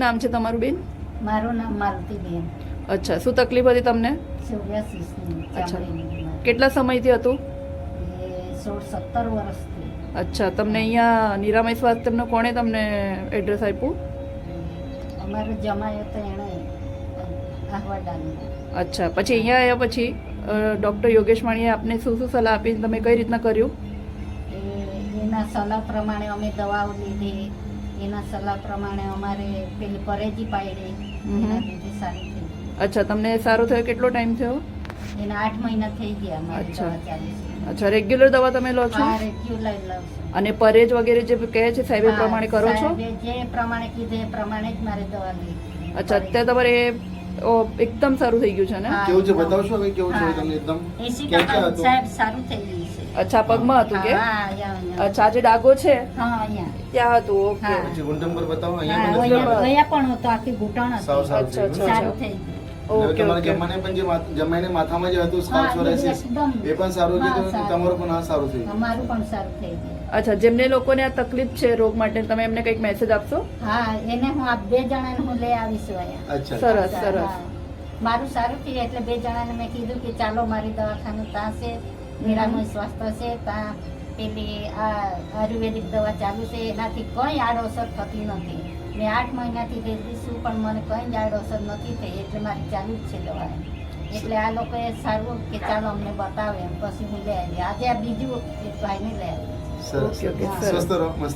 નામ છે તમારું બેન? મારું નામ માલતીબેન. અચ્છા, શું તકલીફ હતી તમને? સોરિયાસિસની અચ્છા. ચામડીની બીમારી. કેટલા સમયથી હતું? એ 16-17 વર્ષથી. અચ્છા, તમને અહીંયા નિરામય સ્વાસ્થ્યનો કોણે તમને એડ્રેસ આપ્યું? અમારો જમાયો તો એણે આહવાડાની. અચ્છા, પછી અહીંયા આવ્યા પછી ડૉક્ટર યોગેશ માણીએ આપને શું શું સલાહ આપી, તમે કઈ રીતના કર્યું? એના સલાહ પ્રમાણે અમે દવાઓ લીધી. એના સલાહ પ્રમાણે અમારે પેલી પરેજી પાડી. એના લીધે સારી થઈ. અચ્છા, તમને સારું થયું? કેટલો ટાઈમ થયો? એના 8 મહિના થઈ ગયા અમારી અચ્છા. દવા ચાલે છે. અચ્છા, રેગ્યુલર દવા તમે લો છો? હા, રેગ્યુલર લઉં છું. અને પરેજ વગેરે જે કહે છે સાહેબ એ પ્રમાણે કરો છો? સાહેબે જે પ્રમાણે કીધું એ પ્રમાણે જ મારે દવા લીધી. અચ્છા, અત્યારે તમારે એકદમ સારું થઈ ગયું છે ને? હા. કેવું છે બતાવશો હવે? કેવું છે તમને એકદમ? 80% સાહેબ સારું થઈ ગયું છે. અચ્છા, પગમાં હતું કે? હા, અહીંયા. અચ્છા, જે ડાઘો છે હા, અહીંયા. ત્યાં હતું. ઓકે. હા. પછી ઘૂંટણ પર બતાવો. હા, અહીંયા પણ અહીંયા નથી. અહીંયા પણ હતો, આખી ઘૂંટણ સાવ હતી. સારું અચ્છા, થઈ ગયું. સારું થઈ ગયું. હવે ઓકે, તમારે ઓકે. જમાને પણ જે જમાઈને માથામાં જે હતું હા, સ્કાર્ફ એ સોરાયસિસ, એકદમ. એ પણ સારું હા, કીધું. સારું. તમારું પણ હા સારું થઈ ગયું. અમારું પણ સારું થઈ ગયું. અચ્છા, જેમને લોકોને આ તકલીફ છે રોગ માટે, તમે એમને કંઈક મેસેજ આપશો? હા, એને હું આ 2 જણાને હું લઈ આવીશું અહીંયા. અચ્છા. સરસ, સરસ. હા. મારું સારું થયું એટલે 2 જણાને મેં કીધું કે ચાલો મારી દવાખાનું ત્યાં છે, નિરામય સ્વાસ્થ્ય છે, ત્યાં પેલી આ આયુર્વેદિક દવા ચાલુ છે, એનાથી કંઈ આડઅસર થતી નથી. મેં 8 મહિનાથી લેતી છું પણ મને કંઈ જ આડઅસર નથી થઈ, એટલે મારી ચાલુ જ છે દવા. એટલે આ લોકોએ સારું કે ચાલો અમને બતાવે એમ, પછી હું લઈ આવી. આજે આ બીજું એક ભાઈને લઈ આવી. સરસ. ઓકે, ઓકે, હા. સરસ. સ્વસ્થ રહો, મસ્ત.